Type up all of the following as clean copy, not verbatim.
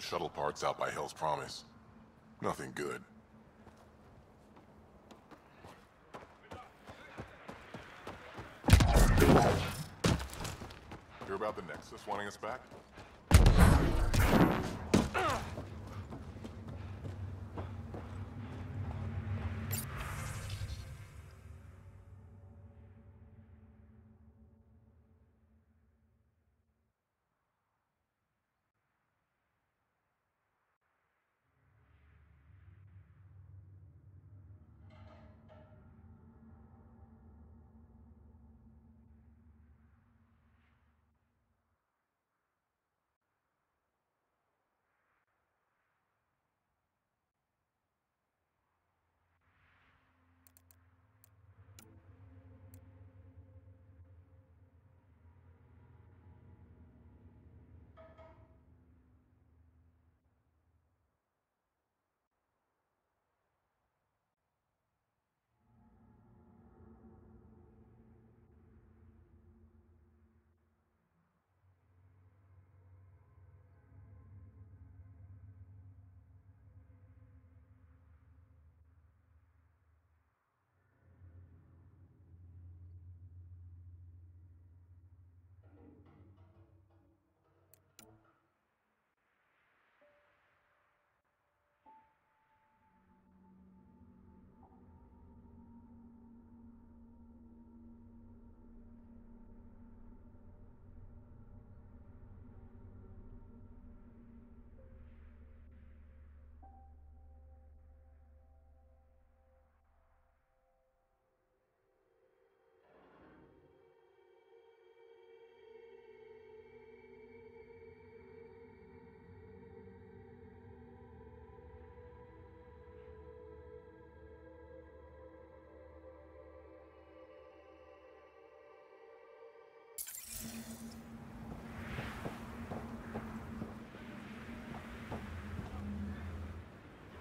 shuttle parts out by Hell's Promise. Nothing good. Hear about the Nexus wanting us back?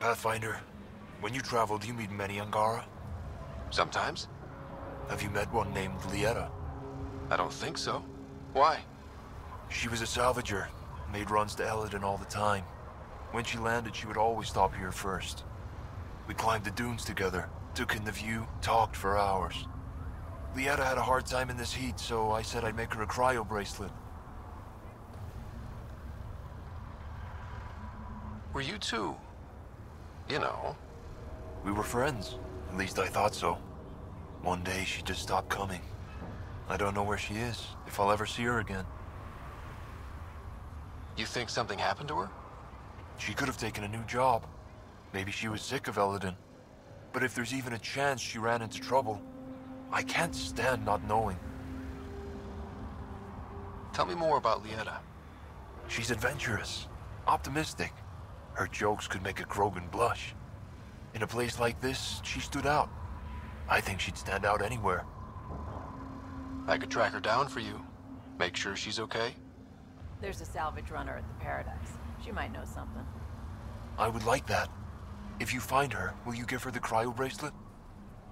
Pathfinder, when you travel, do you meet many Angara? Sometimes. Have you met one named Lieta? I don't think so. Why? She was a salvager, made runs to Eladin all the time. When she landed, she would always stop here first. We climbed the dunes together, took in the view, talked for hours. Lieta had a hard time in this heat, so I said I'd make her a cryo bracelet. Were you two? You know. We were friends. At least I thought so. One day she just stopped coming. I don't know where she is, if I'll ever see her again. You think something happened to her? She could have taken a new job. Maybe she was sick of Eladin. But if there's even a chance she ran into trouble, I can't stand not knowing. Tell me more about Lieta. She's adventurous, optimistic. Her jokes could make a Krogan blush. In a place like this, she stood out. I think she'd stand out anywhere. I could track her down for you. Make sure she's okay. There's a salvage runner at the Paradise. She might know something. I would like that. If you find her, will you give her the cryo bracelet?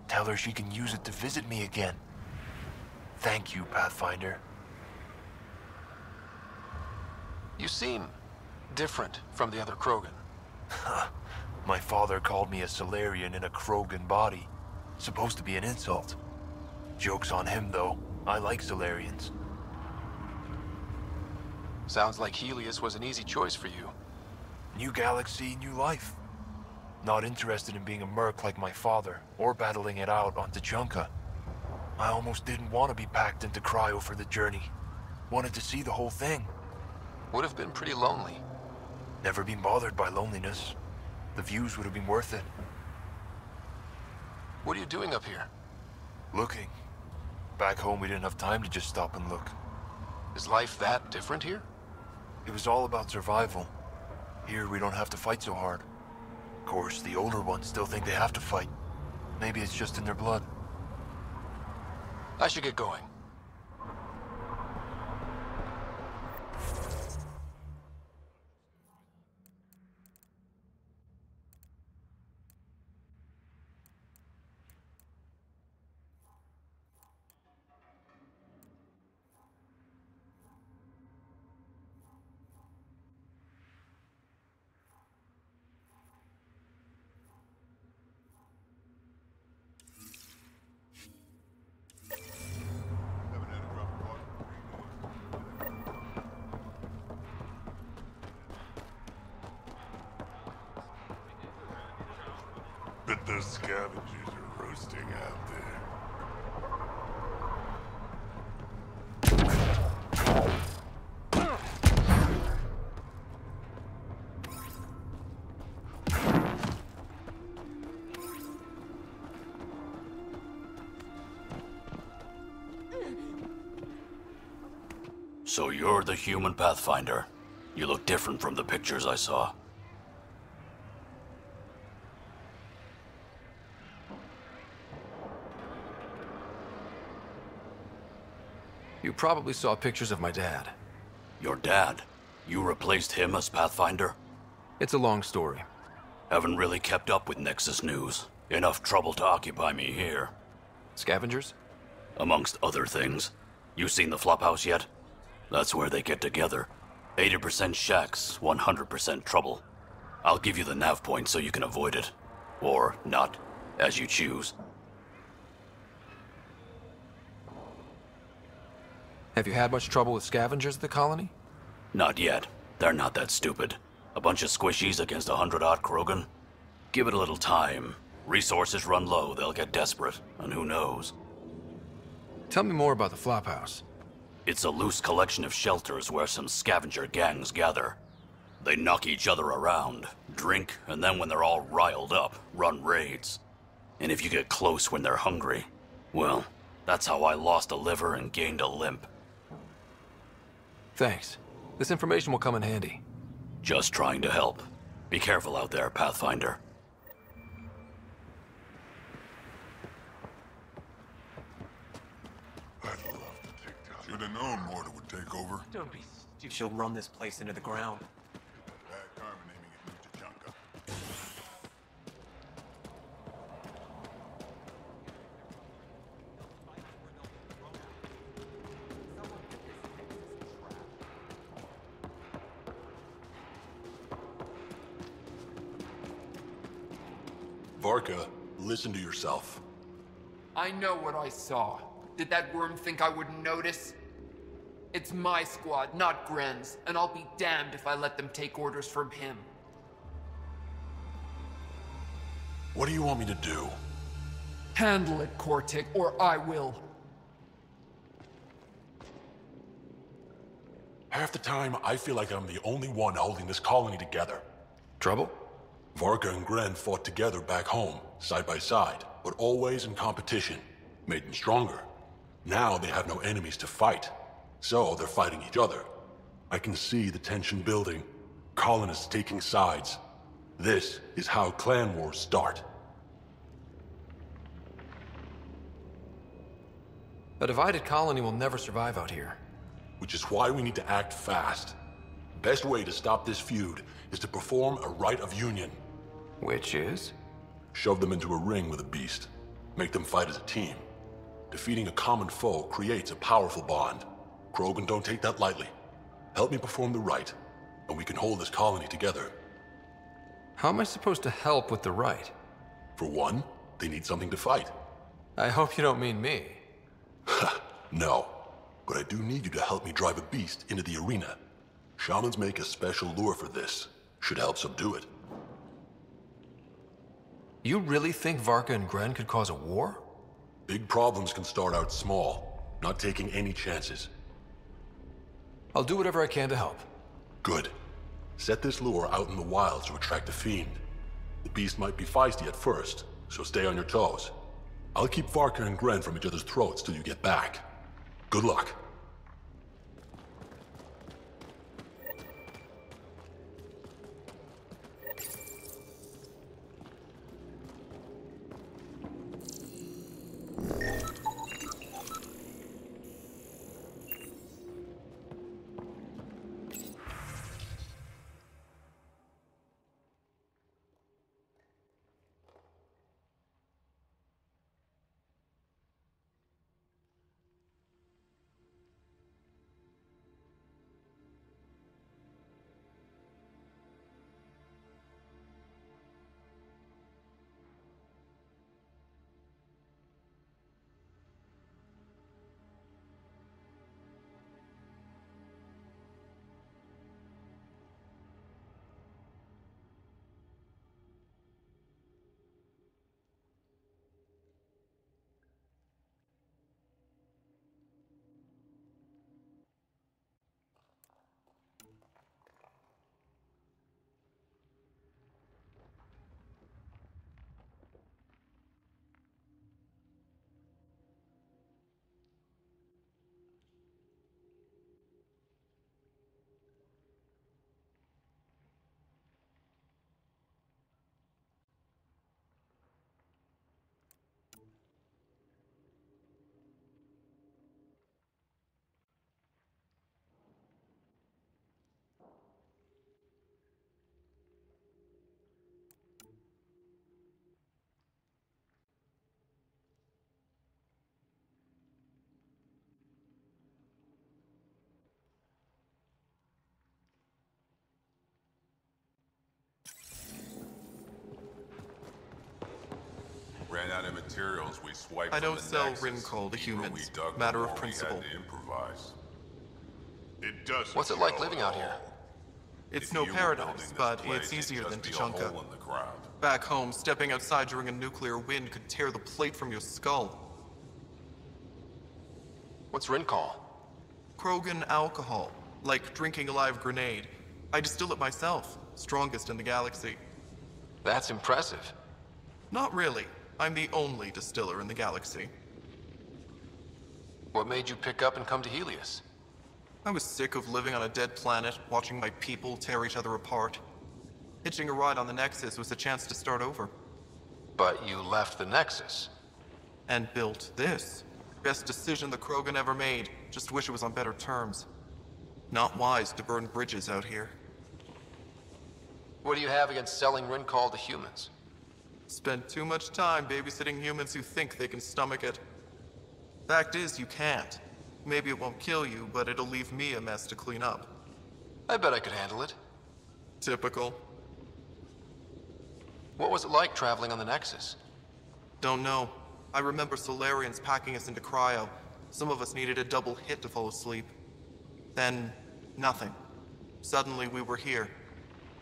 Tell her she can use it to visit me again. Thank you, Pathfinder. You seem different from the other Krogan. My father called me a Solarian in a Krogan body. Supposed to be an insult. Joke's on him, though. I like Solarians. Sounds like Helios was an easy choice for you. New galaxy, new life. Not interested in being a merc like my father, or battling it out on Tuchanka. I almost didn't want to be packed into cryo for the journey. Wanted to see the whole thing. Would have been pretty lonely. Never been bothered by loneliness. The views would have been worth it. What are you doing up here? Looking. Back home, we didn't have time to just stop and look. Is life that different here? It was all about survival. Here, we don't have to fight so hard. Of course, the older ones still think they have to fight. Maybe it's just in their blood. I should get going. Bet those scavengers are roasting out there. So you're the human Pathfinder. You look different from the pictures I saw. You probably saw pictures of my dad. Your dad? You replaced him as Pathfinder? It's a long story. Haven't really kept up with Nexus news. Enough trouble to occupy me here. Scavengers? Amongst other things. You seen the Flophouse yet? That's where they get together. 80% shacks, 100% trouble. I'll give you the nav point so you can avoid it. Or not, as you choose. Have you had much trouble with scavengers at the colony? Not yet. They're not that stupid. A bunch of squishies against 100-odd Krogan? Give it a little time. Resources run low, they'll get desperate, and who knows? Tell me more about the Flophouse. It's a loose collection of shelters where some scavenger gangs gather. They knock each other around, drink, and then when they're all riled up, run raids. And if you get close when they're hungry, well, that's how I lost a liver and gained a limp. Thanks. This information will come in handy. Just trying to help. Be careful out there, Pathfinder. I'd love to take down. Should have known Mortar would take over. Don't be stupid. She'll run this place into the ground. Bad karma naming it Muchachanka. Varka, listen to yourself. I know what I saw. Did that worm think I wouldn't notice? It's my squad, not Gren's, and I'll be damned if I let them take orders from him. What do you want me to do? Handle it, Kortik, or I will. Half the time, I feel like I'm the only one holding this colony together. Trouble? Varka and Gren fought together back home, side by side, but always in competition. Made them stronger. Now they have no enemies to fight, so they're fighting each other. I can see the tension building, colonists taking sides. This is how clan wars start. A divided colony will never survive out here. Which is why we need to act fast. Best way to stop this feud is to perform a rite of union. Which is? Shove them into a ring with a beast. Make them fight as a team. Defeating a common foe creates a powerful bond. Krogan don't take that lightly. Help me perform the rite, and we can hold this colony together. How am I supposed to help with the rite? For one, they need something to fight. I hope you don't mean me. No, but I do need you to help me drive a beast into the arena. Shamans make a special lure for this. Should help subdue it. You really think Varka and Gren could cause a war? Big problems can start out small, not taking any chances. I'll do whatever I can to help. Good. Set this lure out in the wilds to attract a fiend. The beast might be feisty at first, so stay on your toes. I'll keep Varka and Gren from each other's throats till you get back. Good luck. ran out of materials, we swiped I from don't the sell Nexus. Rincoal to The deeper we humans. dug, the Matter more of we principle. had to improvise. It doesn't. What's it like show living at out here? all. It's If no you were paradise, building this but place, it's it'd easier than just be a hole Tachanka. in the ground. Back home, stepping outside during a nuclear wind could tear the plate from your skull. What's Rincoal? Krogan alcohol, like drinking a live grenade. I distill it myself, strongest in the galaxy. That's impressive. Not really. I'm the only distiller in the galaxy. What made you pick up and come to Helios? I was sick of living on a dead planet, watching my people tear each other apart. Hitching a ride on the Nexus was a chance to start over. But you left the Nexus. And built this. Best decision the Krogan ever made. Just wish it was on better terms. Not wise to burn bridges out here. What do you have against selling Rincoal to humans? Spend too much time babysitting humans who think they can stomach it. Fact is, you can't. Maybe it won't kill you, but it'll leave me a mess to clean up. I bet I could handle it. Typical. What was it like traveling on the Nexus? Don't know. I remember Solarians packing us into cryo. Some of us needed a double hit to fall asleep. Then, nothing. Suddenly we were here.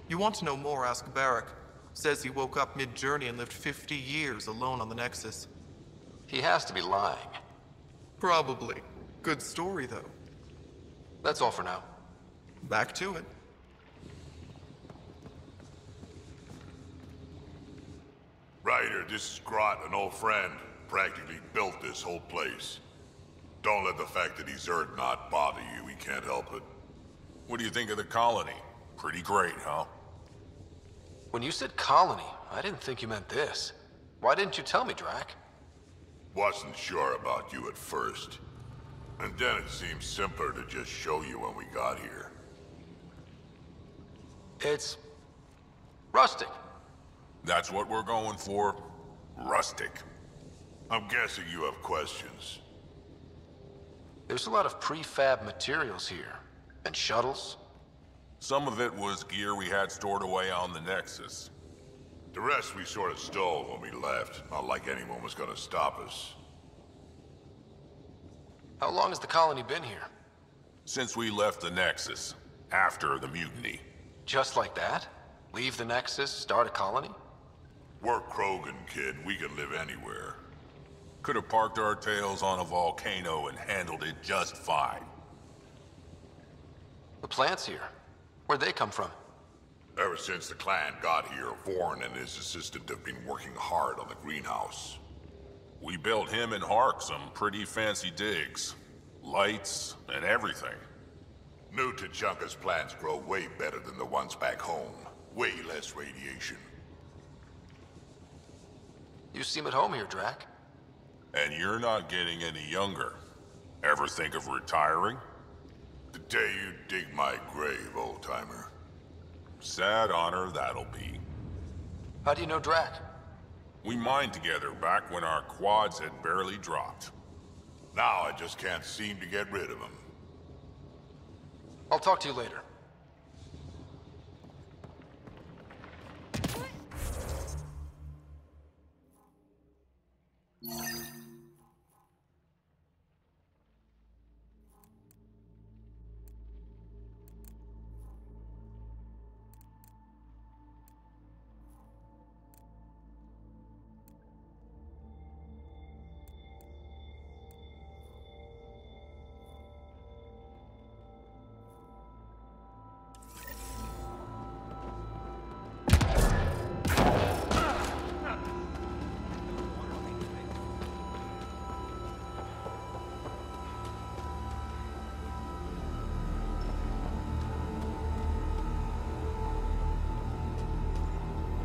You want to know more, ask Barrack. Says he woke up mid-journey and lived 50 years alone on the Nexus. He has to be lying. Probably. Good story, though. That's all for now. Back to it. Ryder, this is Grot, an old friend. Practically built this whole place. Don't let the fact that he's Erdnot bother you. He can't help it. What do you think of the colony? Pretty great, huh? When you said colony, I didn't think you meant this. Why didn't you tell me, Drac? Wasn't sure about you at first. And then it seemed simpler to just show you when we got here. It's... rustic. That's what we're going for. Rustic. I'm guessing you have questions. There's a lot of prefab materials here. And shuttles. Some of it was gear we had stored away on the Nexus. The rest we sort of stole when we left. Not like anyone was gonna stop us. How long has the colony been here? Since we left the Nexus. After the mutiny. Just like that? Leave the Nexus, start a colony? We're Krogan, kid. We can live anywhere. Could have parked our tails on a volcano and handled it just fine. The plants here. Where'd they come from? Ever since the clan got here, Vorn and his assistant have been working hard on the greenhouse. We built him and Hark some pretty fancy digs. Lights and everything. New Tachanka's plants grow way better than the ones back home. Way less radiation. You seem at home here, Drac. And you're not getting any younger. Ever think of retiring? The day you dig my grave, old-timer. Sad honor that'll be. How do you know Drac? We mined together back when our quads had barely dropped. Now I just can't seem to get rid of him. I'll talk to you later.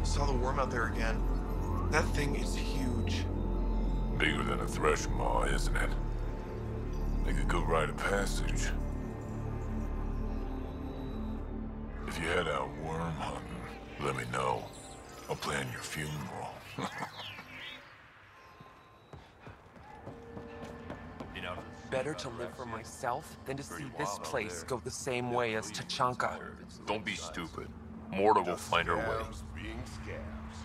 Saw the worm out there again. That thing is huge. Bigger than a thresh maw, isn't it? Make a good rite of passage. If you head out worm hunting, let me know. I'll plan your funeral. Better to live for myself than to see this place go the same way as Tachanka. Don't be stupid. Morta will find her way. Being scabs.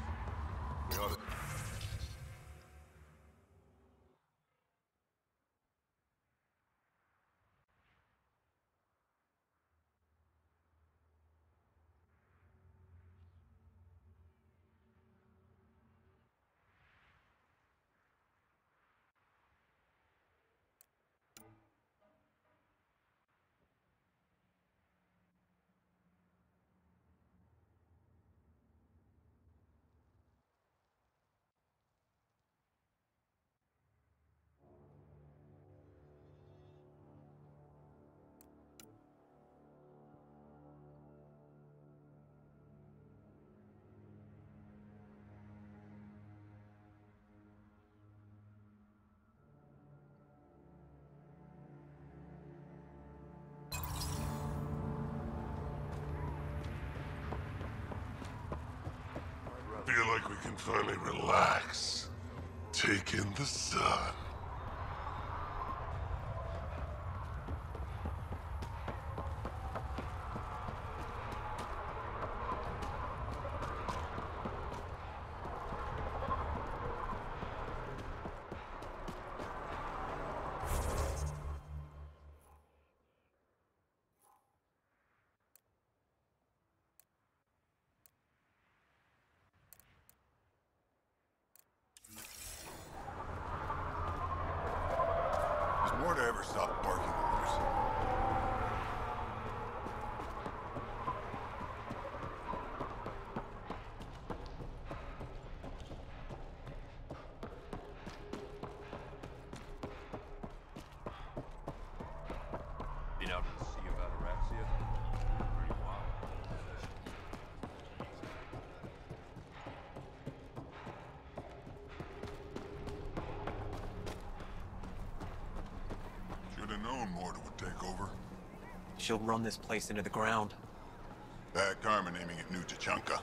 feel like we can finally relax. Take in the sun. Morta ever stop barking orders? Been out to the sea about Araxia? Pretty wild. Should have known Morta would take over. She'll run this place into the ground. Bad Carmen aiming at New Tachanka.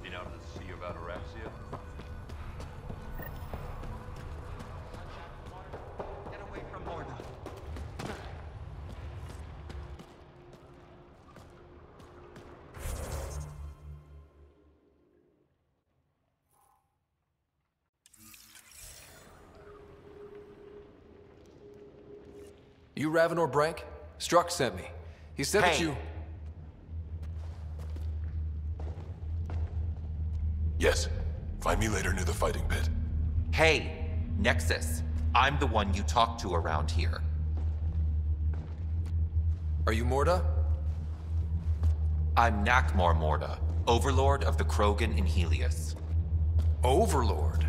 Been out to the sea about Araxia? Get away from Morta. You Ravenor Brank? Struck sent me. He said that you... Yes. Find me later near the fighting pit. Hey, Nexus. I'm the one you talk to around here. Are you Morta? I'm Nakmor Morta, Overlord of the Krogan in Helios. Overlord?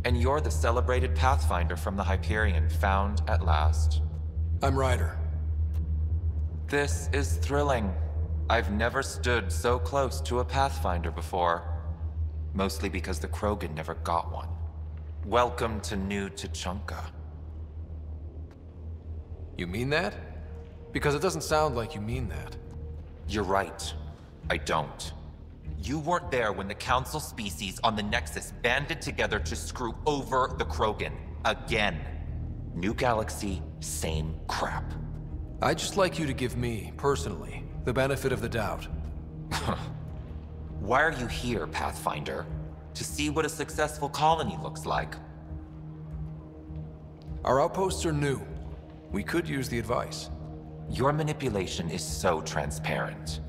And you're the celebrated Pathfinder from the Hyperion, found at last. I'm Ryder. This is thrilling. I've never stood so close to a Pathfinder before. Mostly because the Krogan never got one. Welcome to New Tachanka. You mean that? Because it doesn't sound like you mean that. You're right. I don't. You weren't there when the Council species on the Nexus banded together to screw over the Krogan. Again. New galaxy, same crap. I'd just like you to give me, personally, the benefit of the doubt. Why are you here, Pathfinder? To see what a successful colony looks like. Our outposts are new. We could use the advice. Your manipulation is so transparent.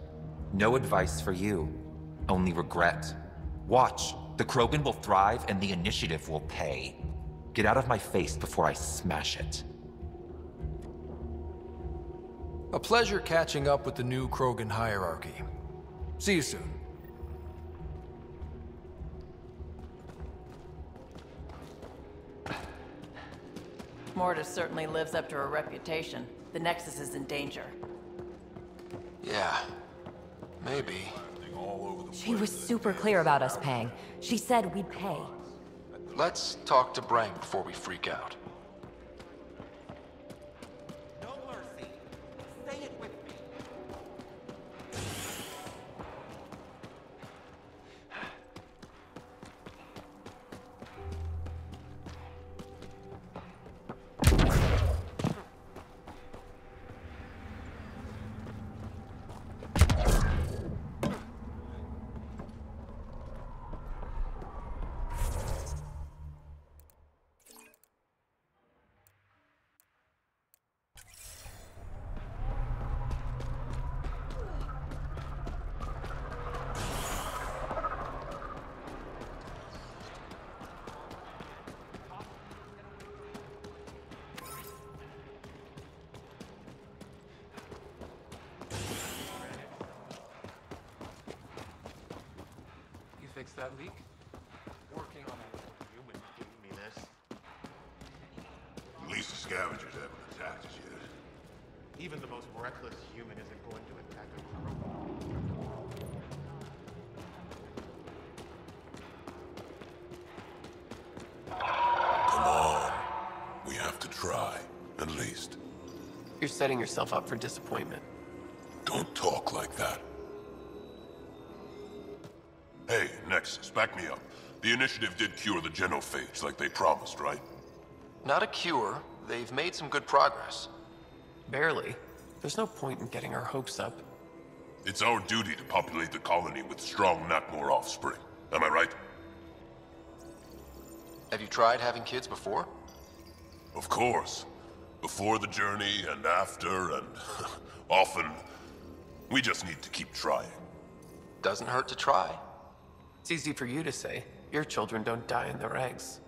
No advice for you. Only regret. Watch. The Krogan will thrive and the initiative will pay. Get out of my face before I smash it. A pleasure catching up with the new Krogan hierarchy. See you soon. Morta certainly lives up to her reputation. The Nexus is in danger. Yeah. Maybe. She was super clear about us paying. She said we'd pay. Let's talk to Brank before we freak out. No mercy. Say it with me. Fix that leak? Working on it. Human. least the scavengers haven't attacked us yet. Even the most reckless human isn't going to attack a Krogan. Come on. We have to try, at least. You're setting yourself up for disappointment. Don't talk like that. Hey, Nexus, back me up. The Initiative did cure the genophage like they promised, right? Not a cure. They've made some good progress. Barely. There's no point in getting our hopes up. It's our duty to populate the colony with strong, not more offspring. Am I right? Have you tried having kids before? Of course. Before the journey and after and often. We just need to keep trying. Doesn't hurt to try. It's easy for you to say. Your children don't die in their eggs.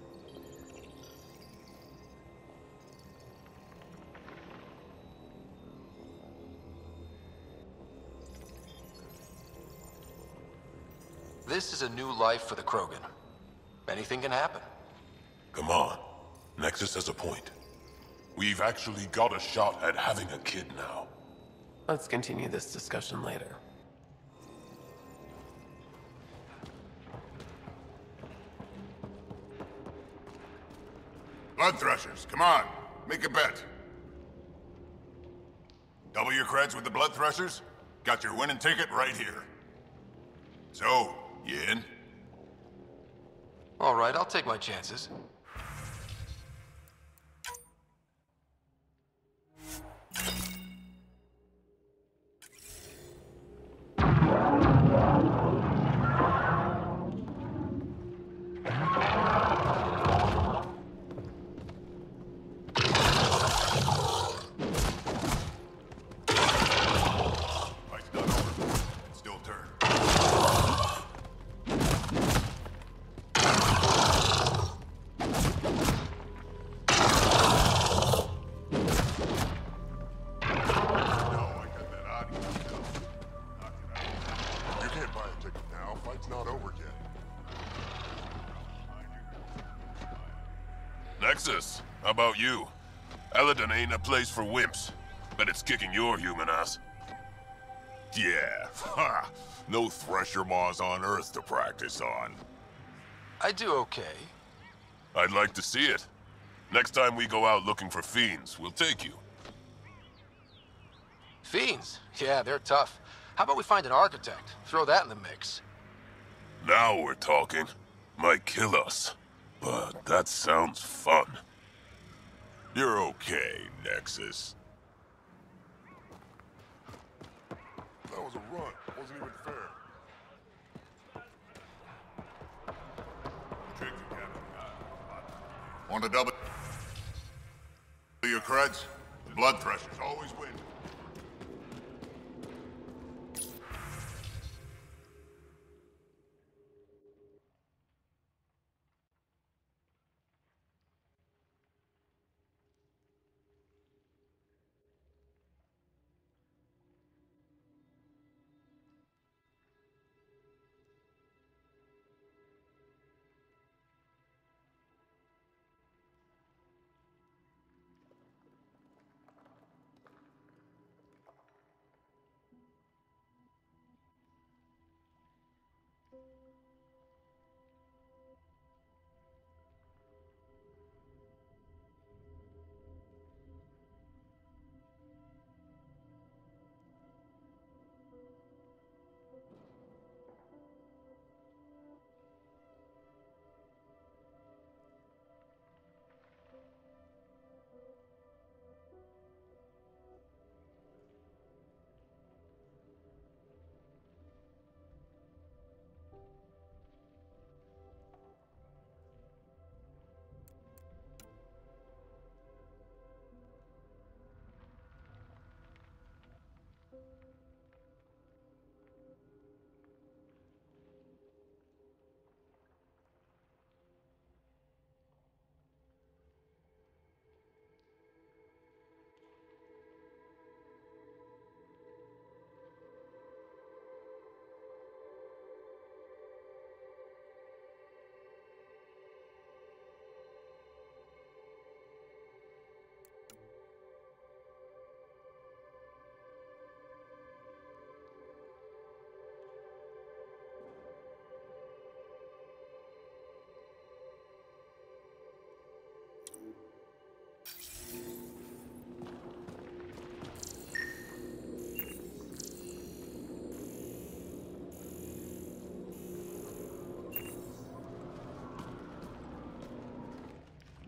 This is a new life for the Krogan. Anything can happen. Come on. Nexus has a point. We've actually got a shot at having a kid now. Let's continue this discussion later. Blood Threshers, come on. Make a bet. Double your creds with the Blood Threshers? Got your winning ticket right here. So, you in? All right, I'll take my chances. Nexus, how about you? Eladon ain't a place for wimps. Bet it's kicking your human ass. Yeah, ha! No Thresher Maws on Earth to practice on. I do okay. I'd like to see it. Next time we go out looking for fiends, we'll take you. Fiends? Yeah, they're tough. How about we find an architect? Throw that in the mix. Now we're talking. Might kill us. But that sounds fun. You're okay, Nexus. That was a run. Wasn't even fair. Want to double your creds? The Blood Threshers always win.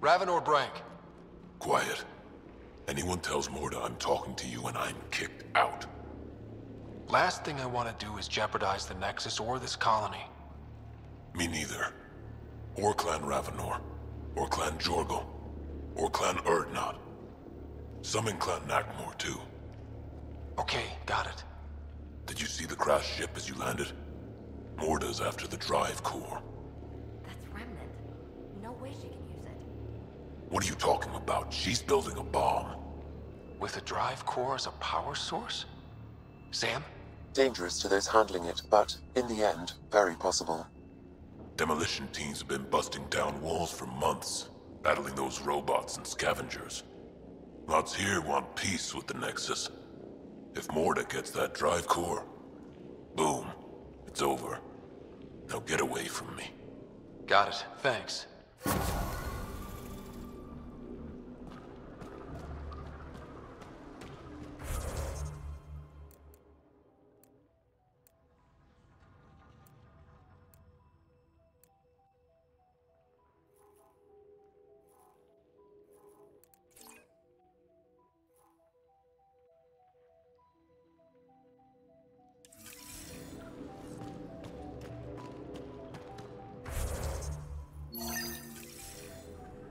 Ravenor Brank. Quiet. Anyone tells Morda I'm talking to you and I'm kicked out. Last thing I want to do is jeopardize the Nexus or this colony. Me neither. Or Clan Ravenor. Or Clan Jorgal. Or Clan Urdnot. Some in Clan Nakmor, too. Okay, got it. Did you see the crashed ship as you landed? Morda's after the drive core. That's Remnant. No way she can use it. What are you talking about? She's building a bomb. With a drive core as a power source? Sam? Dangerous to those handling it, but in the end, very possible. Demolition teams have been busting down walls for months, battling those robots and scavengers. Lots here want peace with the Nexus. If Morda gets that drive core, boom, it's over. Now get away from me. Got it, thanks.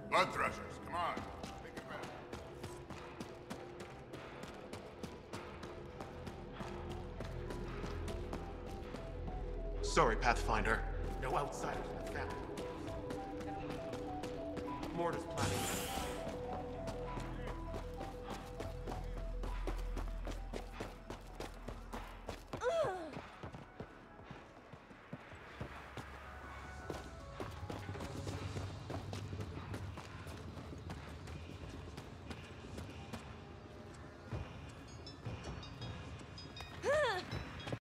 Blood threshers, come on. Take it back. Sorry, Pathfinder. No outsiders in the family. Mortar's planning.